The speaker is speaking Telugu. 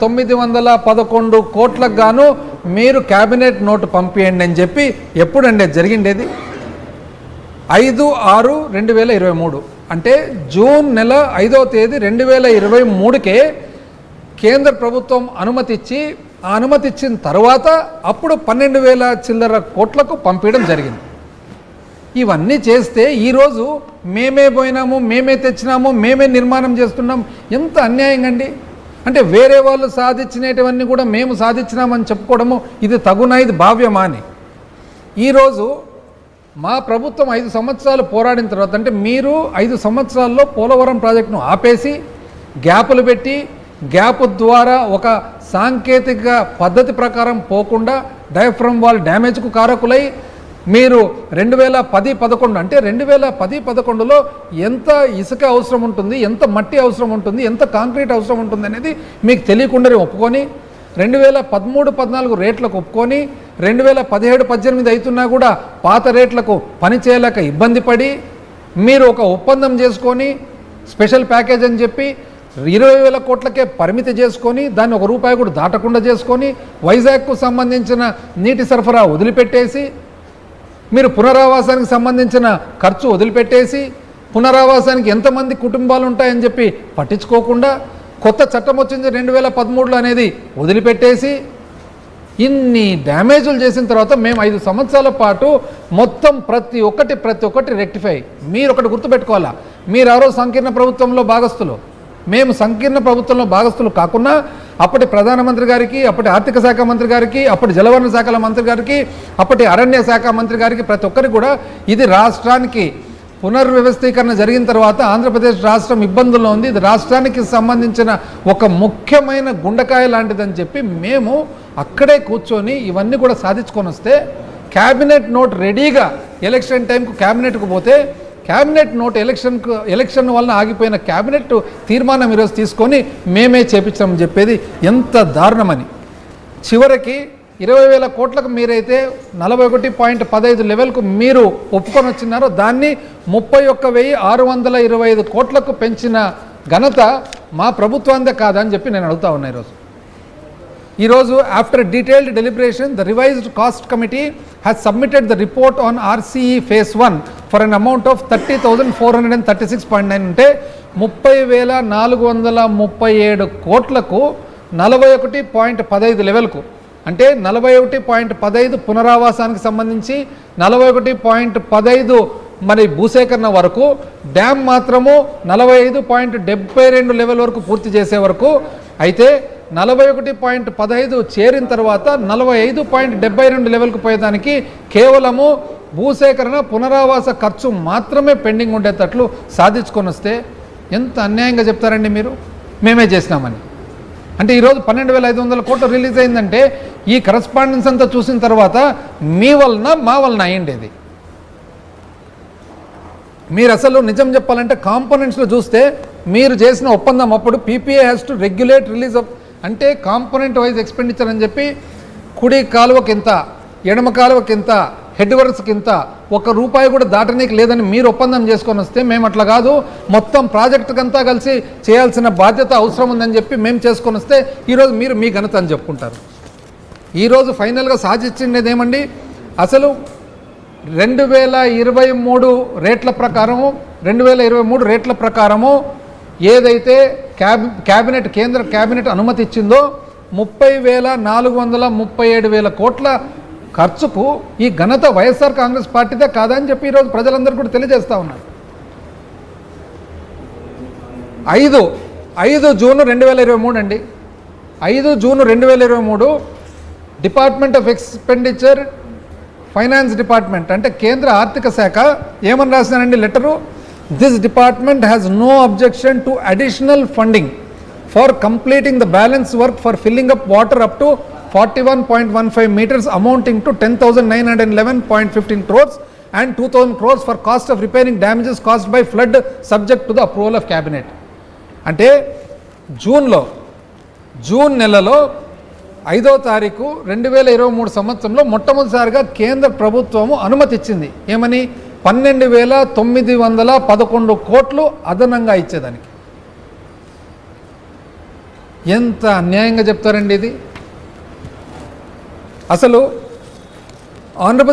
911 కోట్లకు గాను మీరు క్యాబినెట్ నోటు పంపియండి అని చెప్పి ఎప్పుడండి జరిగిండేది? 5/6/2023 అంటే జూన్ నెల 5వ తేదీ 2023కే కేంద్ర ప్రభుత్వం అనుమతి ఇచ్చి ఆ అనుమతి ఇచ్చిన తర్వాత అప్పుడు 12,000 చిల్లర కోట్లకు పంపించడం జరిగింది. ఇవన్నీ చేస్తే ఈరోజు మేమే పోయినాము, మేమే తెచ్చినాము, మేమే నిర్మాణం చేస్తున్నాం, ఎంత అన్యాయంగా అండి. అంటే వేరే వాళ్ళు సాధించినటువన్నీ కూడా మేము సాధించినామని చెప్పుకోవడము ఇది తగునా, ఇది భావ్యమా అని. ఈరోజు మా ప్రభుత్వం 5 సంవత్సరాలు పోరాడిన తర్వాత, అంటే మీరు 5 సంవత్సరాల్లో పోలవరం ప్రాజెక్టును ఆపేసి గ్యాపులు పెట్టి గ్యాప్ ద్వారా ఒక సాంకేతిక పద్ధతి ప్రకారం పోకుండా డయాఫ్రమ్ వాల్ డ్యామేజ్కు కారకులై మీరు 2010-11 అంటే 2010-11లో ఎంత ఇసుక అవసరం ఉంటుంది, ఎంత మట్టి అవసరం ఉంటుంది, ఎంత కాంక్రీట్ అవసరం ఉంటుంది అనేది మీకు తెలియకుండానే ఒప్పుకొని 2013-14 రేట్లకు ఒప్పుకొని 2017-18 అవుతున్నా కూడా పాత రేట్లకు పని చేయలేక ఇబ్బంది పడి మీరు ఒక ఒప్పందం చేసుకొని స్పెషల్ ప్యాకేజ్ అని చెప్పి 20,000 కోట్లకే పరిమితి చేసుకొని దాన్ని ₹1 కూడా దాటకుండా చేసుకొని వైజాగ్కు సంబంధించిన నీటి సరఫరా వదిలిపెట్టేసి మీరు పునరావాసానికి సంబంధించిన ఖర్చు వదిలిపెట్టేసి పునరావాసానికి ఎంతమంది కుటుంబాలు ఉంటాయని చెప్పి పట్టించుకోకుండా కొత్త చట్టం వచ్చింది 2013లో అనేది వదిలిపెట్టేసి ఇన్ని డ్యామేజులు చేసిన తర్వాత మేము 5 సంవత్సరాల పాటు మొత్తం ప్రతి ఒక్కటి రెక్టిఫై. మీరు ఒకటి గుర్తుపెట్టుకోవాలా, మీరు ఎవరో సంకీర్ణ ప్రభుత్వంలో భాగస్తులు, మేము సంకీర్ణ ప్రభుత్వంలో భాగస్తులు కాకుండా అప్పటి ప్రధానమంత్రి గారికి, అప్పటి ఆర్థిక శాఖ మంత్రి గారికి, అప్పటి జలవనరుల శాఖల మంత్రి గారికి, అప్పటి అరణ్య శాఖ మంత్రి గారికి ప్రతి ఒక్కరికి కూడా ఇది రాష్ట్రానికి పునర్వ్యవస్థీకరణ జరిగిన తర్వాత ఆంధ్రప్రదేశ్ రాష్ట్రం ఇబ్బందుల్లో ఉంది, ఇది రాష్ట్రానికి సంబంధించిన ఒక ముఖ్యమైన గుండెకాయ లాంటిదని చెప్పి మేము అక్కడే కూర్చొని ఇవన్నీ కూడా సాధించుకొని వస్తే క్యాబినెట్ నోట్ రెడీగా ఎలక్షన్ టైంకు క్యాబినెట్కు పోతే క్యాబినెట్ నోట్ ఎలక్షన్ వలన ఆగిపోయిన క్యాబినెట్ తీర్మానం ఈరోజు తీసుకొని మేమే చేపించామని చెప్పేది ఎంత దారుణమని. చివరికి 20,000 కోట్లకు మీరైతే 41.15 లెవెల్కు మీరు ఒప్పుకొని వచ్చినారో దాన్ని 31,625 కోట్లకు పెంచిన ఘనత మా ప్రభుత్వాందే కాదని చెప్పి నేను అడుగుతా ఉన్నా. ఈరోజు after detailed deliberation the revised cost committee has submitted the report on RCE phase 1 for an amount of 30,436.9 అంటే 30,437 కోట్లకు 41.15 లెవెల్కు అంటే 41.15 పునరావాసానికి సంబంధించి 41.15 మరి భూసేకరణ వరకు, డ్యామ్ మాత్రము 45.72 లెవెల్ వరకు పూర్తి చేసే వరకు అయితే 41.15 చేరిన తర్వాత 45.72 లెవెల్కు పోయేదానికి కేవలము భూసేకరణ పునరావాస ఖర్చు మాత్రమే పెండింగ్ ఉండేటట్లు సాధించుకొని వస్తే ఎంత అన్యాయంగా చెప్తారండి మీరు మేమే చేసినామని. అంటే ఈరోజు 12,500 కోట్లు రిలీజ్ అయిందంటే ఈ కరస్పాండెన్స్ అంతా చూసిన తర్వాత మీ వలన మా వలన అయ్యిండేది. మీరు అసలు నిజం చెప్పాలంటే కాంపోనెంట్స్లో చూస్తే మీరు చేసిన ఒప్పందం అప్పుడు PPA has to regulate release of అంటే కాంపోనెంట్ వైజ్ ఎక్స్పెండిచర్ అని చెప్పి కుడి కాలువకి ఇంత, ఎడమ కాలువకి ఇంత, హెడ్ వర్క్స్కి ఇంత, ₹1 కూడా దాటనీకి లేదని మీరు ఒప్పందం చేసుకొని వస్తే మేము అట్లా కాదు మొత్తం ప్రాజెక్టుకంతా కలిసి చేయాల్సిన బాధ్యత అవసరం ఉందని చెప్పి మేము చేసుకొని వస్తే ఈరోజు మీరు మీ ఘనత అని చెప్పుకుంటారు. ఈరోజు ఫైనల్గా సాధించిండేది ఏమండి? అసలు 2023 రేట్ల ప్రకారము 2023 రేట్ల ప్రకారము ఏదైతే కేంద్ర క్యాబినెట్ అనుమతి ఇచ్చిందో 30,437 కోట్ల ఖర్చుకు ఈ ఘనత వైఎస్ఆర్ కాంగ్రెస్ పార్టీదే కాదని చెప్పి ఈరోజు ప్రజలందరూ కూడా తెలియజేస్తూ ఉన్నారు. 5 జూన్ 2023 అండి, 5 June 2023 department of expenditure finance department అంటే కేంద్ర ఆర్థిక శాఖ ఏమని రాసినారండి letter? This department has no objection to additional funding for completing the balance work for filling up water up to 41.15 meters amounting to 10,911.15 crores and 2,000 crores for cost of repairing damages caused by flood subject to the approval of cabinet. అంటే జూన్ నెలలో 5వ తారీఖు 2023 సంవత్సరంలో మొట్టమొదటిసారిగా కేంద్ర ప్రభుత్వము అనుమతి ఇచ్చింది. ఏమని? 12,911 కోట్లు అదనంగా ఇచ్చేదానికి. ఎంత అన్యాయంగా చెప్తారండి ఇది. అసలు ఆనరబుల్